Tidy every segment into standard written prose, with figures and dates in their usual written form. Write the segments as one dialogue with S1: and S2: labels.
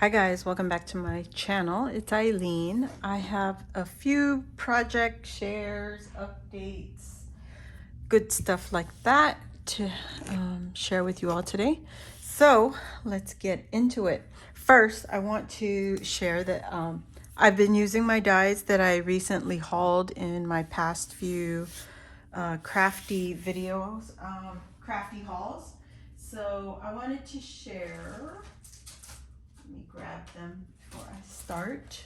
S1: Hi guys, welcome back to my channel. It's Eileen. I have a few project shares, updates, good stuff like that to share with you all today. So let's get into it. First, I want to share that I've been using my dies that I recently hauled in my past few crafty videos, crafty hauls. So I wanted to share. Let me grab them before I start.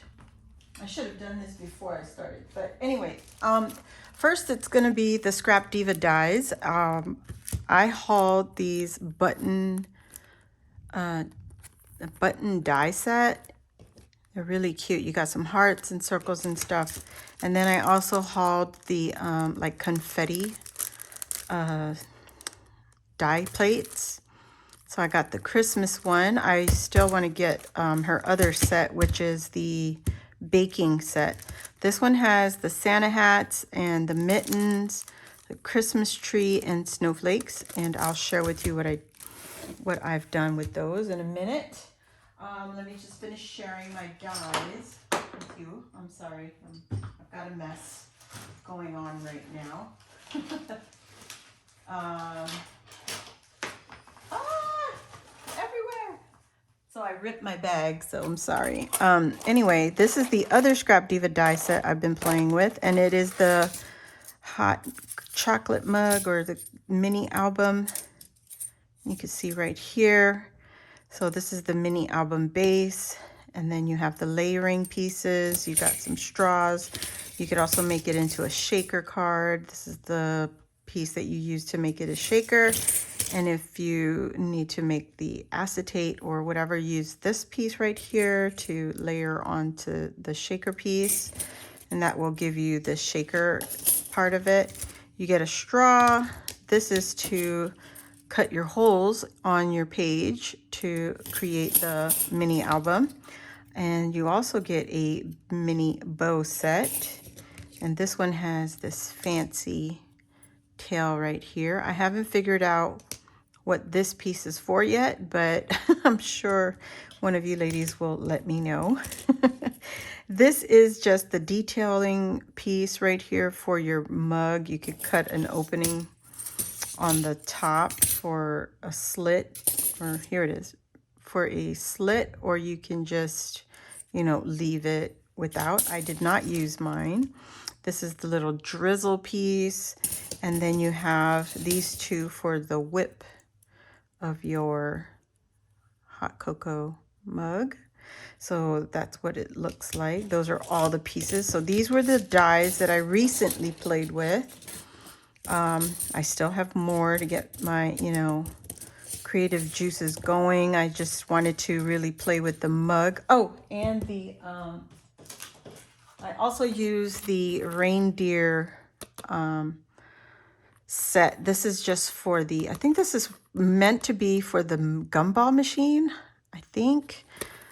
S1: I should have done this before I started, but anyway, first it's gonna be the Scrap Diva dies. I hauled these button die set. They're really cute. You got some hearts and circles and stuff. And then I also hauled the like confetti die plates. So I got the Christmas one. I still want to get her other set, which is the baking set. This one has the Santa hats and the mittens, the Christmas tree and snowflakes. And I'll share with you what I've done with those in a minute. Let me just finish sharing my dies with you. I'm sorry, I've got a mess going on right now. Everywhere. So I ripped my bag, so I'm sorry. Anyway, this is the other Scrap Diva die set I've been playing with, and it is the hot chocolate mug or the mini album. You can see right here. So this is the mini album base, and then you have the layering pieces. You got some straws. You could also make it into a shaker card. This is the piece that you use to make it a shaker. And if you need to make the acetate or whatever, use this piece right here to layer onto the shaker piece. And that will give you the shaker part of it. You get a straw. This is to cut your holes on your page to create the mini album. And you also get a mini bow set. And this one has this fancy tail right here. I haven't figured out what this piece is for yet, but I'm sure one of you ladies will let me know. This is just the detailing piece right here for your mug. You could cut an opening on the top for a slit, or here it is, for a slit, or you can just, you know, leave it without. I did not use mine. This is the little drizzle piece, and then you have these two for the whip of your hot cocoa mug. So that's what it looks like. Those are all the pieces. So these were the dies that I recently played with. I still have more to get my, you know, creative juices going. I just wanted to really play with the mug. Oh, and the I also use the reindeer set. This is just for the, I think this is meant to be for the gumball machine, I think.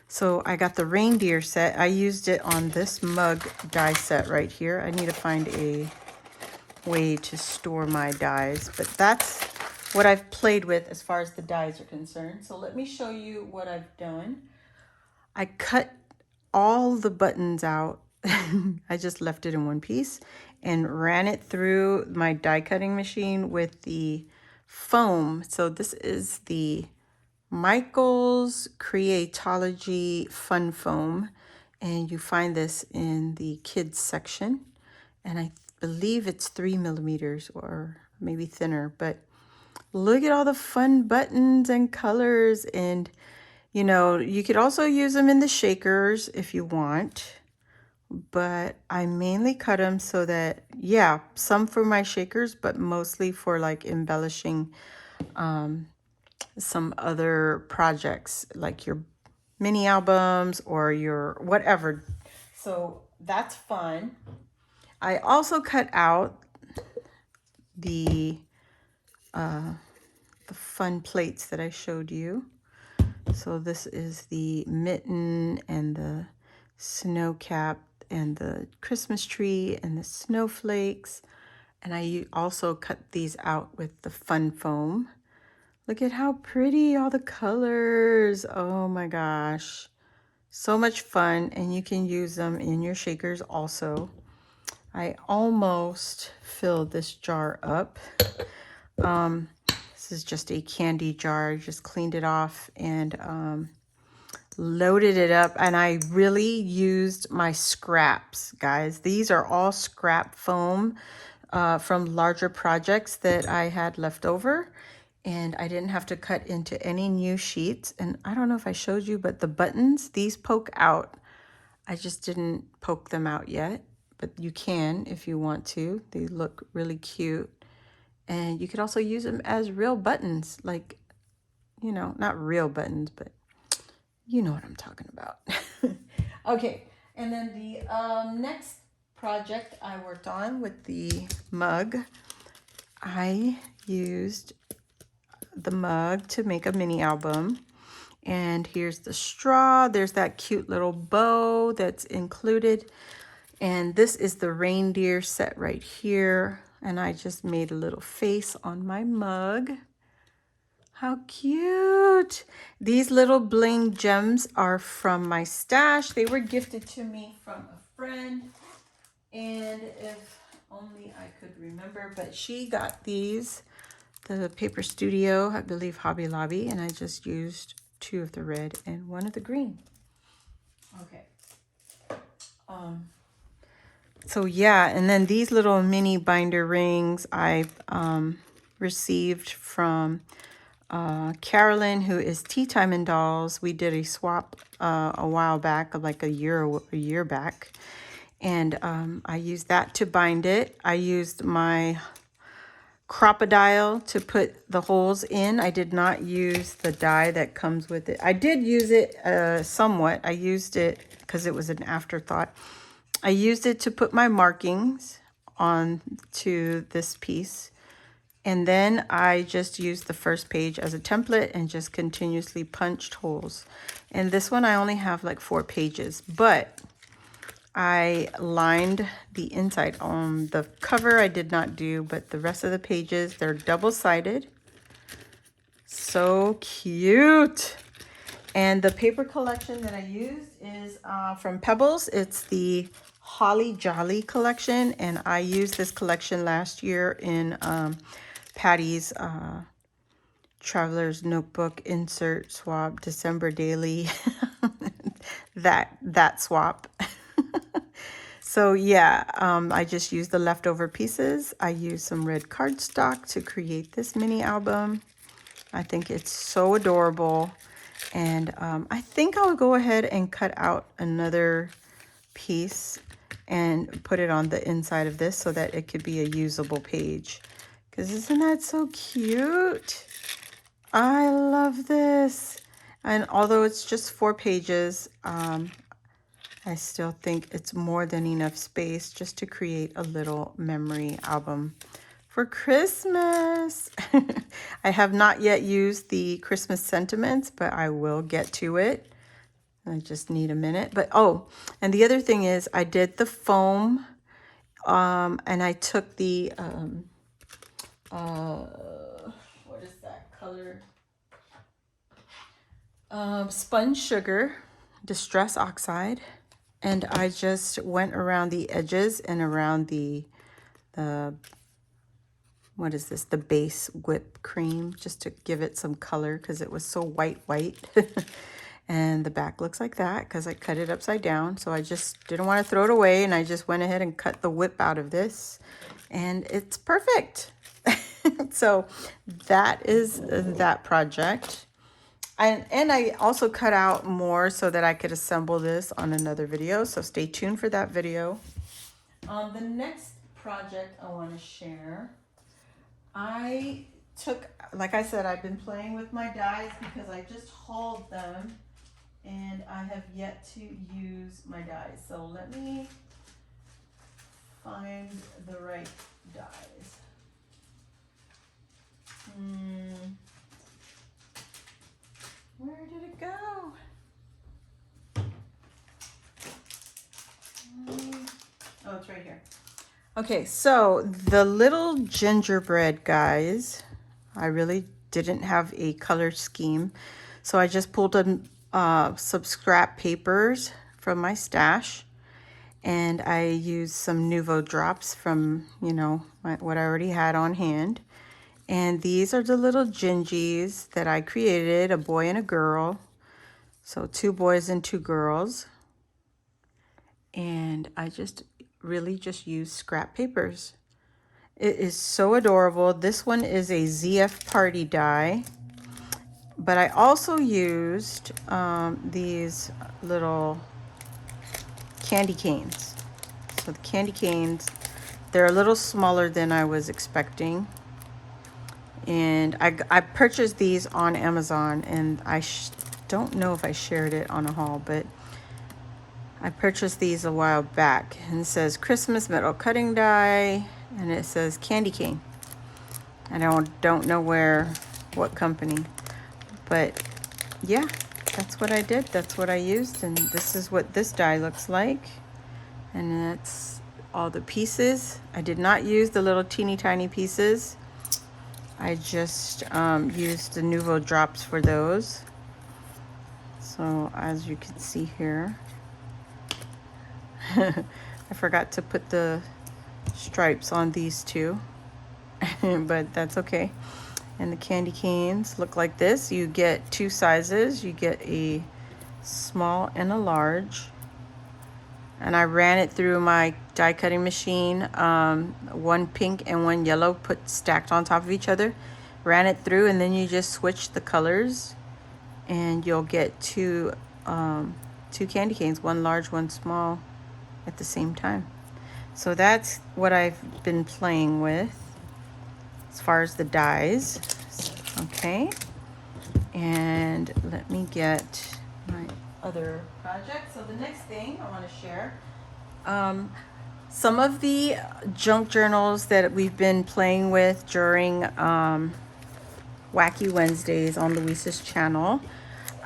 S1: So I got the reindeer set. I used it on this mug die set right here. I need to find a way to store my dies, but that's what I've played with as far as the dies are concerned. So let me show you what I've done. I cut all the buttons out. I just left it in one piece and ran it through my die cutting machine with the foam. So this is the Michael's Creatology Fun Foam, and you find this in the kids section, and I believe it's 3 millimeters or maybe thinner. But look at all the fun buttons and colors, and you know, you could also use them in the shakers if you want, but I mainly cut them so that, yeah, some for my shakers, but mostly for like embellishing some other projects like your mini albums or your whatever. So that's fun. I also cut out the fun plates that I showed you. So this is the mitten and the snow cap and the Christmas tree and the snowflakes. And I also cut these out with the fun foam. Look at how pretty all the colors. Oh my gosh. So much fun, and you can use them in your shakers also. I almost filled this jar up. This is just a candy jar. I just cleaned it off and loaded it up, and I really used my scraps, guys. These are all scrap foam from larger projects that I had left over, and I didn't have to cut into any new sheets. And I don't know if I showed you, but the buttons, these poke out. I just didn't poke them out yet, but you can if you want to. They look really cute. And you could also use them as real buttons, like, you know, not real buttons, but you know what I'm talking about. Okay, and then the next project I worked on with the mug, I used the mug to make a mini album. And here's the straw. There's that cute little bow that's included. And this is the reindeer set right here. And I just made a little face on my mug. How cute. These little bling gems are from my stash. They were gifted to me from a friend. And if only I could remember, but she got these, the Paper Studio, I believe Hobby Lobby, and I just used 2 of the red and 1 of the green. Okay. So yeah, and then these little mini binder rings I received from Carolyn, who is Tea Time and Dolls. We did a swap a while back, like a year back, and I used that to bind it. I used my crocodile to put the holes in. I did not use the die that comes with it. I did use it somewhat. I used it because it was an afterthought. I used it to put my markings on to this piece. And then I just used the first page as a template and just continuously punched holes. And this one I only have like 4 pages, but I lined the inside. On the cover I did not do, but the rest of the pages, they're double-sided. So cute. And the paper collection that I used is from Pebbles. It's the Holly Jolly collection, and I used this collection last year in Patty's Traveler's Notebook Insert Swap December Daily. that swap. So yeah, I just used the leftover pieces. I used some red cardstock to create this mini album. I think it's so adorable. And I think I'll go ahead and cut out another piece and put it on the inside of this so that it could be a usable page. Because isn't that so cute? I love this. And although it's just 4 pages, I still think it's more than enough space just to create a little memory album for Christmas. I have not yet used the Christmas sentiments, but I will get to it. I just need a minute. But oh, and the other thing is I did the foam and I took the what is that color? Sponge sugar, Distress Oxide, and I just went around the edges and around the what is this? The base whipped cream, just to give it some color because it was so white. And the back looks like that because I cut it upside down. So I just didn't want to throw it away, and I just went ahead and cut the whip out of this, and it's perfect. So that is that project. And I also cut out more so that I could assemble this on another video. So stay tuned for that video. The next project I want to share, I took, like I said, I've been playing with my dies because I just hauled them and I have yet to use my dies. So let me find the right dies. Where did it go? Oh, it's right here. Okay, so the little gingerbread guys, I really didn't have a color scheme. So I just pulled them some scrap papers from my stash. And I used some Nuvo drops from, you know, what I already had on hand. And these are the little gingies that I created, a boy and a girl. So 2 boys and 2 girls. And I really just used scrap papers. It is so adorable. This one is a ZF party die. But I also used these little candy canes. So the candy canes, they're a little smaller than I was expecting. And I purchased these on Amazon, and I don't know if I shared it on a haul, but I purchased these a while back. And it says Christmas metal cutting die, and it says candy cane. I don't know what company, but yeah, that's what I did. That's what I used, and this is what this die looks like. And that's all the pieces. I did not use the little teeny tiny pieces. I just used the Nuvo drops for those. So as you can see here, I forgot to put the stripes on these two, but that's okay. And the candy canes look like this. You get 2 sizes. You get a small and a large. And I ran it through my die cutting machine, one pink and one yellow put stacked on top of each other. Ran it through, and then you just switch the colors, and you'll get 2 candy canes, one large, one small, at the same time. So that's what I've been playing with as far as the dies. Okay, and let me get my other project. So the next thing I want to share, some of the junk journals that we've been playing with during Wacky Wednesdays on Luisa's channel.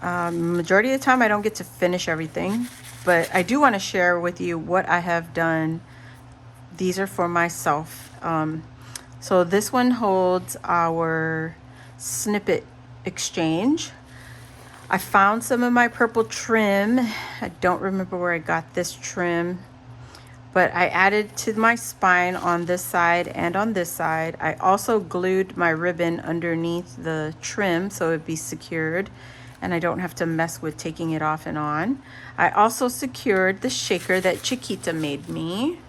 S1: Majority of the time I don't get to finish everything, but I do want to share with you what I have done. These are for myself. So this one holds our snippet exchange. I found some of my purple trim. I don't remember where I got this trim, but I added to my spine on this side and on this side. I also glued my ribbon underneath the trim so it'd be secured and I don't have to mess with taking it off and on. I also secured the shaker that Chiquita made me.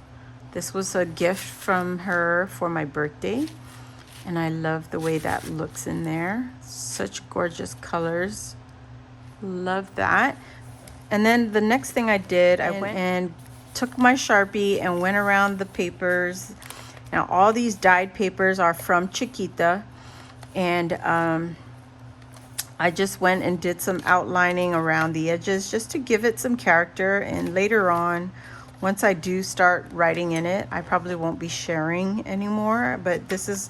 S1: This was a gift from her for my birthday, and I love the way that looks in there. Such gorgeous colors. Love that. And then the next thing I did, I went and took my Sharpie and went around the papers. Now all these dyed papers are from Chiquita, and I just went and did some outlining around the edges just to give it some character. And later on, once I do start writing in it, I probably won't be sharing anymore, but this is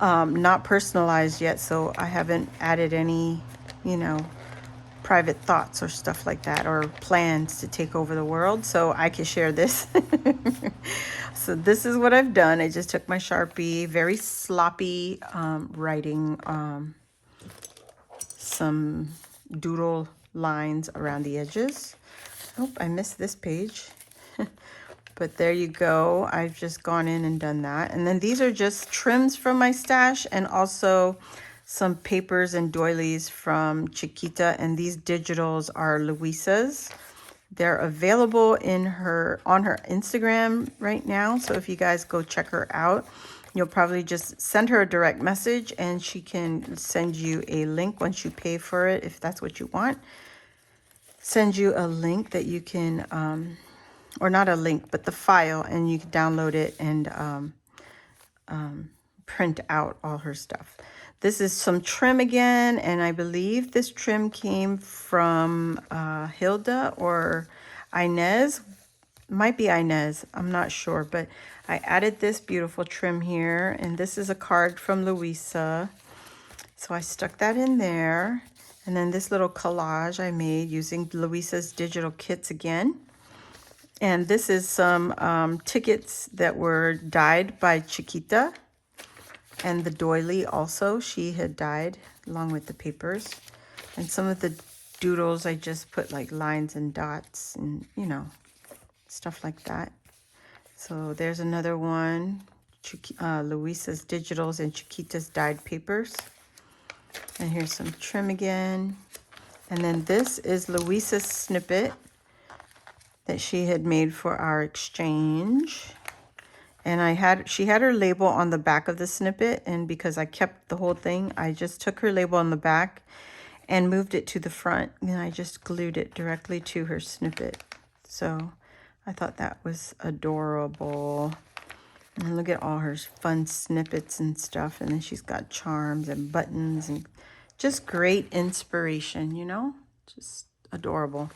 S1: not personalized yet, so I haven't added any, you know, private thoughts or stuff like that, or plans to take over the world, so I can share this. So this is what I've done. I just took my Sharpie, very sloppy writing some doodle lines around the edges. Oh, I missed this page. But there you go. I've just gone in and done that. And then these are just trims from my stash, and also some papers and doilies from Chiquita. And these digitals are Luisa's. They're available on her Instagram right now. So if you guys go check her out, you'll probably just send her a direct message and she can send you a link once you pay for it, if that's what you want. Send you a link that you can, or not a link, but the file, and you can download it and print out all her stuff. This is some trim again, and I believe this trim came from Hilda or Inez. Might be Inez, I'm not sure, but I added this beautiful trim here, and this is a card from Luisa. So I stuck that in there, and then this little collage I made using Luisa's digital kits again. And this is some tickets that were dyed by Chiquita. And the doily also, she had dyed along with the papers. And some of the doodles, I just put like lines and dots and, you know, stuff like that. So there's another one, Luisa's Digitals and Chiquita's Dyed Papers. And here's some trim again. And then this is Luisa's snippet that she had made for our exchange. And she had her label on the back of the snippet, and because I kept the whole thing, I just took her label on the back and moved it to the front, and I just glued it directly to her snippet. So I thought that was adorable. And look at all her fun snippets and stuff. And then she's got charms and buttons and just great inspiration, you know, just adorable.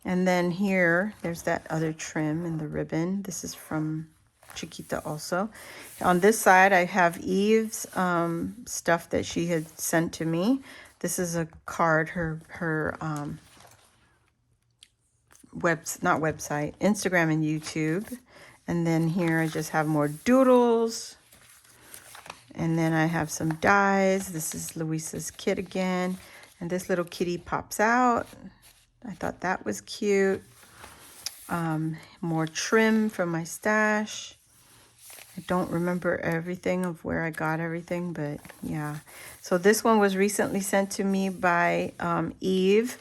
S1: And then here, there's that other trim and the ribbon. This is from Chiquita also. On this side, I have Eve's stuff that she had sent to me. This is a card, her not website, Instagram and YouTube. And then here I just have more doodles. And then I have some dies. This is Luisa's kit again. And this little kitty pops out. I thought that was cute. More trim from my stash. I don't remember everything of where I got everything, but yeah. So this one was recently sent to me by Eve.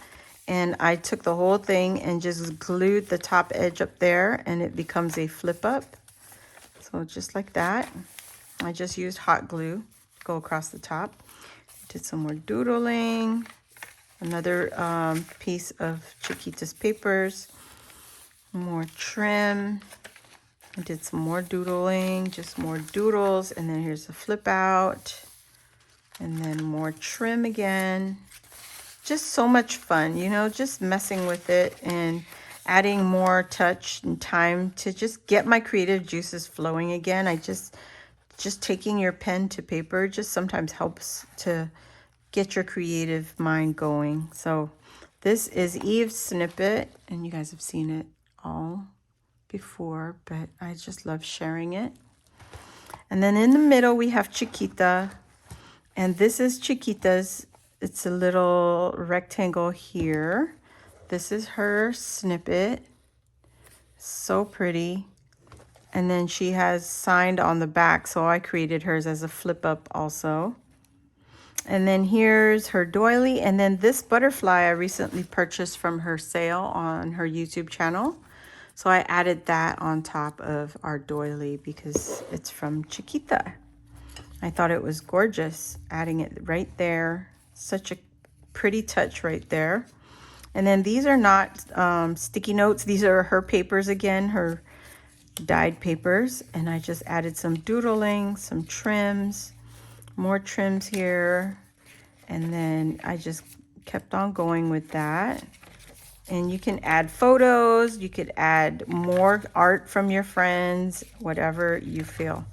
S1: And I took the whole thing and just glued the top edge up there, and it becomes a flip up. So just like that. I just used hot glue to go across the top. Did some more doodling. Another piece of Chiquita's papers. More trim. I did some more doodling, just more doodles. And then here's the flip out. And then more trim again. Just so much fun, you know, just messing with it and adding more touch and time to just get my creative juices flowing again. I just taking your pen to paper just sometimes helps to get your creative mind going. So this is Eve's snippet, and you guys have seen it all before, but I just love sharing it. And then in the middle we have Chiquita, and this is Chiquita's. It's a little rectangle here. This is her snippet. So pretty. And then she has signed on the back, so I created hers as a flip up also. And then here's her doily. And then this butterfly I recently purchased from her sale on her YouTube channel. So I added that on top of our doily because it's from Chiquita. I thought it was gorgeous, adding it right there. Such a pretty touch right there. And then these are not sticky notes. These are her papers again, her dyed papers. And I just added some doodling, some trims, more trims here. And then I just kept on going with that. And you can add photos. You could add more art from your friends, whatever you feel.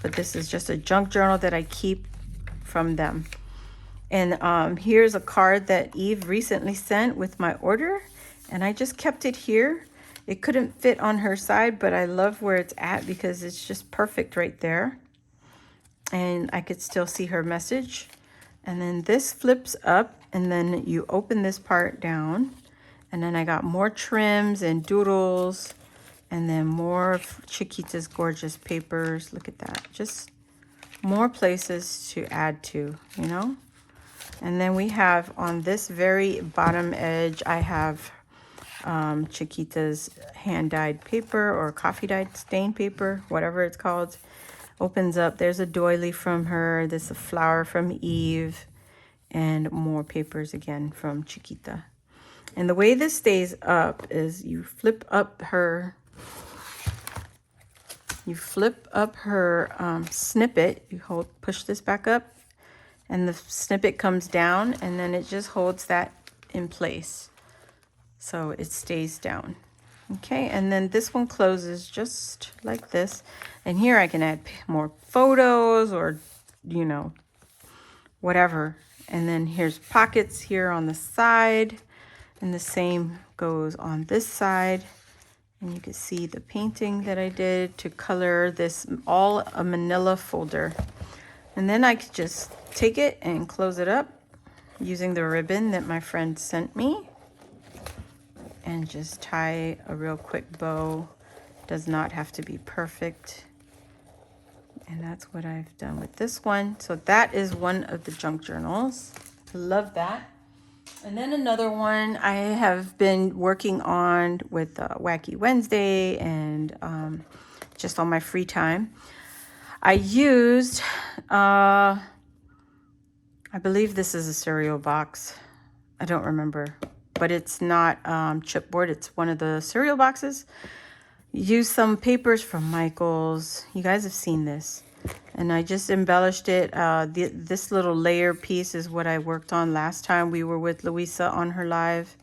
S1: But this is just a junk journal that I keep from them. And here's a card that Eve recently sent with my order, and I just kept it here. It couldn't fit on her side, but I love where it's at because it's just perfect right there. And I could still see her message. And then this flips up, and then you open this part down. And then I got more trims and doodles, and then more of Chiquita's gorgeous papers. Look at that. Just more places to add to, you know? And then we have on this very bottom edge, I have Chiquita's hand-dyed paper or coffee-dyed stain paper, whatever it's called. Opens up, there's a doily from her, there's a flower from Eve, and more papers again from Chiquita. And the way this stays up is you flip up her snippet, you push this back up, and the snippet comes down, and then it just holds that in place. So it stays down. Okay, and then this one closes just like this. And here I can add more photos or, you know, whatever. And then here's pockets here on the side. And the same goes on this side. And you can see the painting that I did to color this all a manila folder. And then I could just take it and close it up. using the ribbon that my friend sent me, and just tie a real quick bow. Does not have to be perfect. And that's what I've done with this one. So that is one of the junk journals. Love that. And then another one I have been working on with Wacky Wednesday and just on my free time. I used, I believe this is a cereal box. I don't remember, but it's not chipboard. It's one of the cereal boxes. Use some papers from Michael's. You guys have seen this. And I just embellished it. This little layer piece is what I worked on last time we were with Luisa on her live.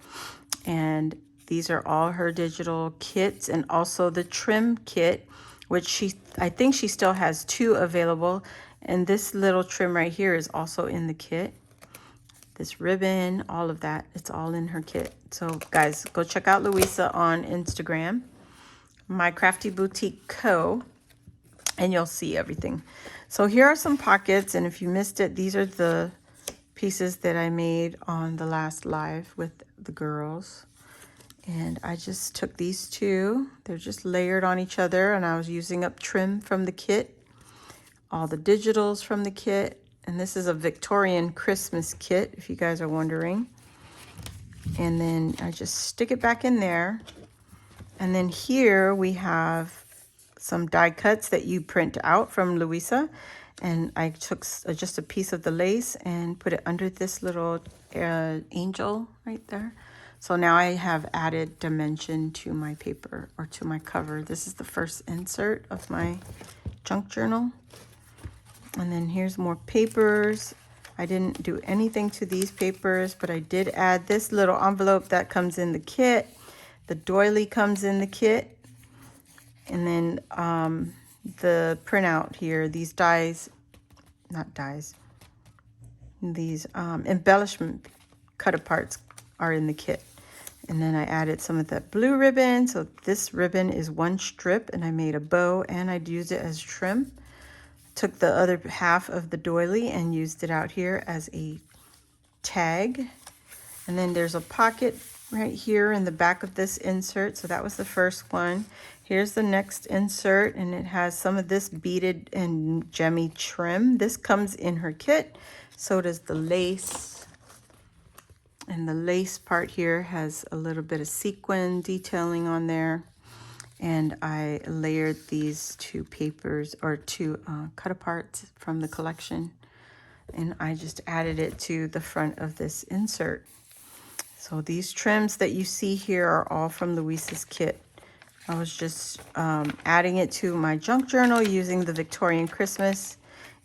S1: And these are all her digital kits, and also the trim kit, which I think she still has 2 available. And this little trim right here is also in the kit. This ribbon, all of that, it's all in her kit. So guys, go check out Luisa on Instagram, My Crafty Boutique Co., and you'll see everything. So here are some pockets, and if you missed it, these are the pieces that I made on the last live with the girls. And I just took these 2. They're just layered on each other, and I was using up trim from the kit, all the digitals from the kit. And this is a Victorian Christmas kit, if you guys are wondering. And then I just stick it back in there. And then here we have some die cuts that you print out from Luisa. And I took just a piece of the lace and put it under this little angel right there. So now I have added dimension to my paper, or to my cover. This is the first insert of my junk journal. And then here's more papers. I didn't do anything to these papers, but I did add this little envelope that comes in the kit. The doily comes in the kit. And then the printout here, these dies, not dies, these embellishment cut-aparts are in the kit. And then I added some of that blue ribbon. So this ribbon is 1 strip, and I made a bow, and I used it as trim. Took the other half of the doily and used it out here as a tag. And then there's a pocket right here in the back of this insert. So that was the first one. Here's the next insert, and it has some of this beaded and gemmy trim. This comes in her kit. So does the lace. And the lace part here has a little bit of sequin detailing on there. And I layered these 2 papers, or 2 cut-aparts from the collection. And I just added it to the front of this insert. So these trims that you see here are all from Luisa's kit. I was just adding it to my junk journal using the Victorian Christmas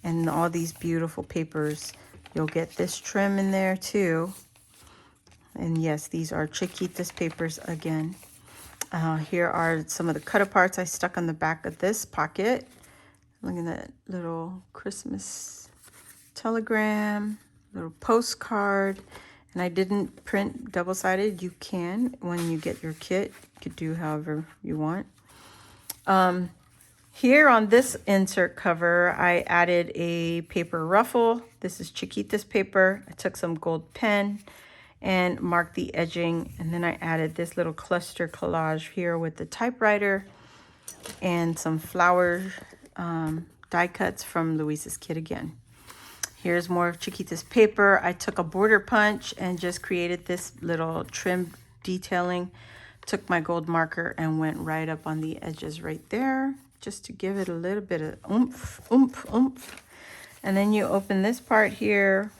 S1: and all these beautiful papers. You'll get this trim in there too. And yes, these are Chiquitas papers again. Here are some of the cut-aparts I stuck on the back of this pocket. Look at that little Christmas telegram, little postcard. And I didn't print double-sided. You can when you get your kit. You could do however you want. Here on this insert cover, I added a paper ruffle. This is Chiquitas paper. I took some gold pen and marked the edging. And then I added this little cluster collage here with the typewriter and some flower die cuts from Luisa's kit again. Here's more of Chiquita's paper. I took a border punch and just created this little trim detailing. Took my gold marker and went right up on the edges right there, just to give it a little bit of oomph, oomph, oomph. And then you open this part here.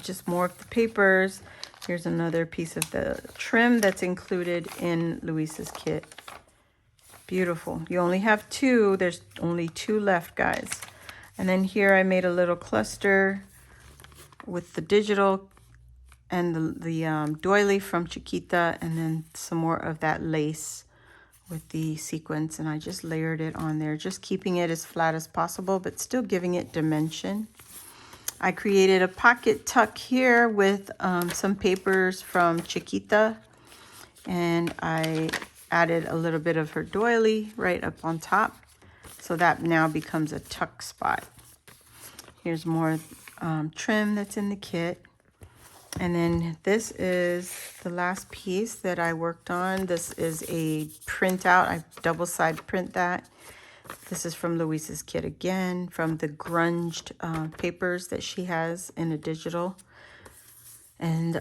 S1: Just more of the papers. Here's another piece of the trim that's included in Luisa's kit. Beautiful. You only have 2. There's only 2 left, guys. And then here I made a little cluster with the digital and the doily from Chiquita, and then some more of that lace with the sequins. And I just layered it on there, just keeping it as flat as possible, but still giving it dimension. I created a pocket tuck here with some papers from Chiquita, and I added a little bit of her doily right up on top. So that now becomes a tuck spot. Here's more trim that's in the kit. And then this is the last piece that I worked on. This is a printout. I double-side print that. This is from Luisa's kit again, from the grunged papers that she has in a digital. And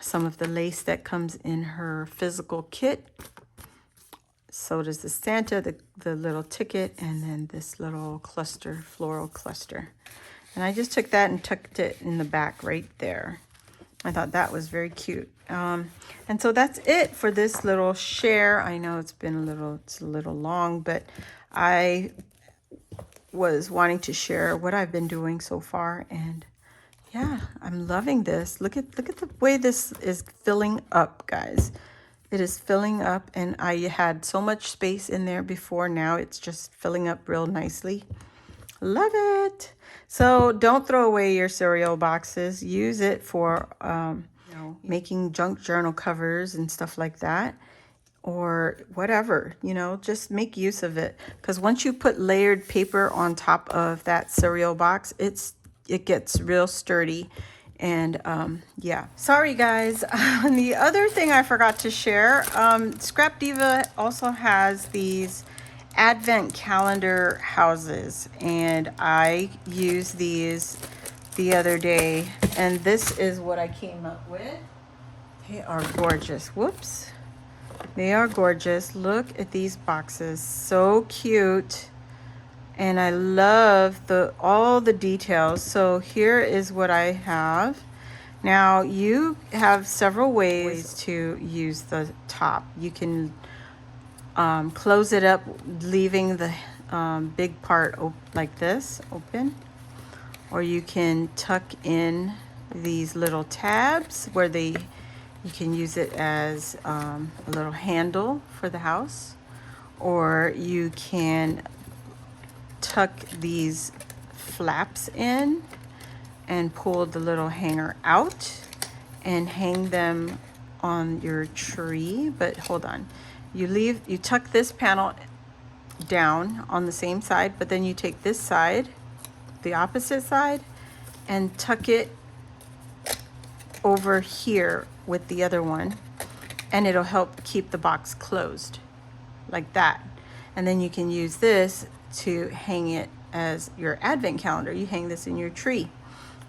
S1: some of the lace that comes in her physical kit. So does the Santa, the little ticket, and then this little cluster, floral cluster. And I just took that and tucked it in the back right there. I thought that was very cute. And so that's it for this little share. I know it's a little long, but I was wanting to share what I've been doing so far. And yeah, I'm loving this. Look at the way this is filling up, guys. It is filling up, and I had so much space in there before. Now it's just filling up real nicely. Love it. So don't throw away your cereal boxes. Use it for making junk journal covers and stuff like that, or whatever, just make use of it. Because once you put layered paper on top of that cereal box, it gets real sturdy. And yeah, sorry guys. The other thing I forgot to share, Scrap Diva also has these advent calendar houses, and I used these the other day, and this is what I came up with. They are gorgeous. Whoops. They are gorgeous. Look at these boxes. So cute. And I love all the details. So here is what I have. Now you have several ways to use the top. You can close it up, leaving the big part like this open, or you can tuck in these little tabs where you can use it as a little handle for the house, or you can tuck these flaps in and pull the little hanger out and hang them on your tree. But hold on. You tuck this panel down on the same side, but then you take this side, the opposite side, and tuck it over here with the other one, and it'll help keep the box closed like that. And then you can use this to hang it as your advent calendar. You hang this in your tree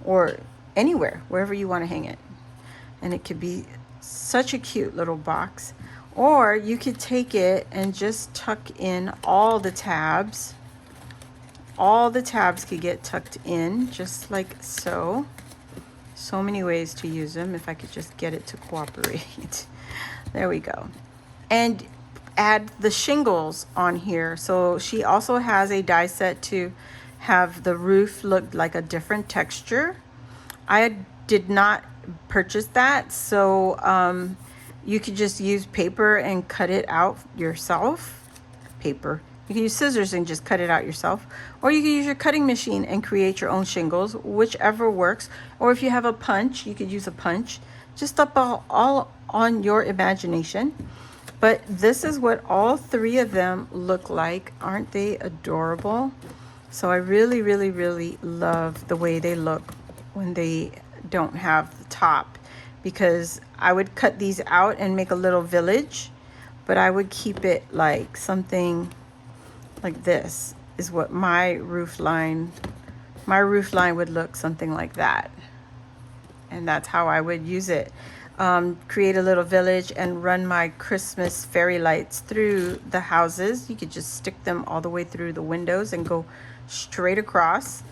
S1: or anywhere, wherever you want to hang it. And it could be such a cute little box. Or you could take it and just tuck in all the tabs. All the tabs could get tucked in just like so. So many ways to use them, if I could just get it to cooperate. There we go. And add the shingles on here. So she also has a die set to have the roof look like a different texture. I did not purchase that, so you could just use paper and cut it out yourself. Paper. You can use scissors and just cut it out yourself. Or you can use your cutting machine and create your own shingles, whichever works. Or if you have a punch, you could use a punch. Just up all on your imagination. But this is what all three of them look like. Aren't they adorable? So I really, really, really love the way they look when they don't have the top, because I would cut these out and make a little village, but I would keep it like something like this is what my roof line would look, something like that. And that's how I would use it. Create a little village and run my Christmas fairy lights through the houses. You could just stick them all the way through the windows and go straight across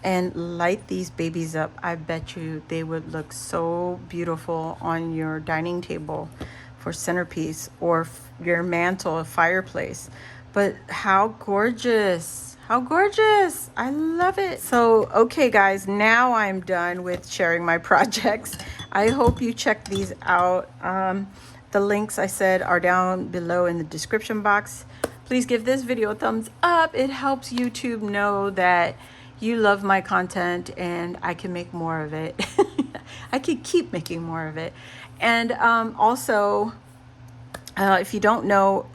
S1: and light these babies up. I bet you they would look so beautiful on your dining table for centerpiece, or your mantle, a fireplace. But how gorgeous. How gorgeous. I love it. So, okay guys, now I'm done with sharing my projects. I hope you check these out. The links I said are down below in the description box. Please give this video a thumbs up. It helps YouTube know that you love my content and I can make more of it. I can keep making more of it. And also, if you don't know,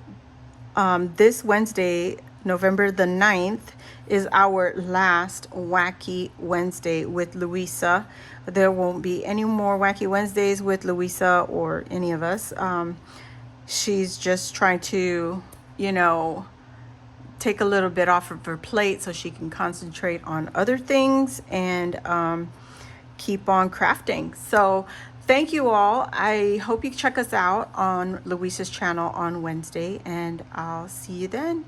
S1: this Wednesday, November the 9th is our last Wacky Wednesday with Luisa. There won't be any more Wacky Wednesdays with Luisa or any of us. She's just trying to, you know, take a little bit off of her plate so she can concentrate on other things and keep on crafting. So thank you all. I hope you check us out on Luisa's channel on Wednesday, and I'll see you then.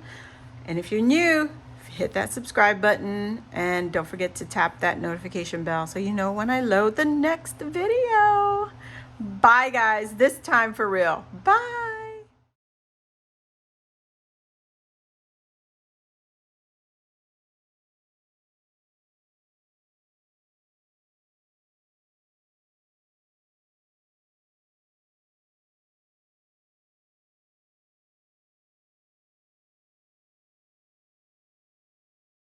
S1: And if you're new, hit that subscribe button and don't forget to tap that notification bell so you know when I load the next video. Bye guys, this time for real. Bye.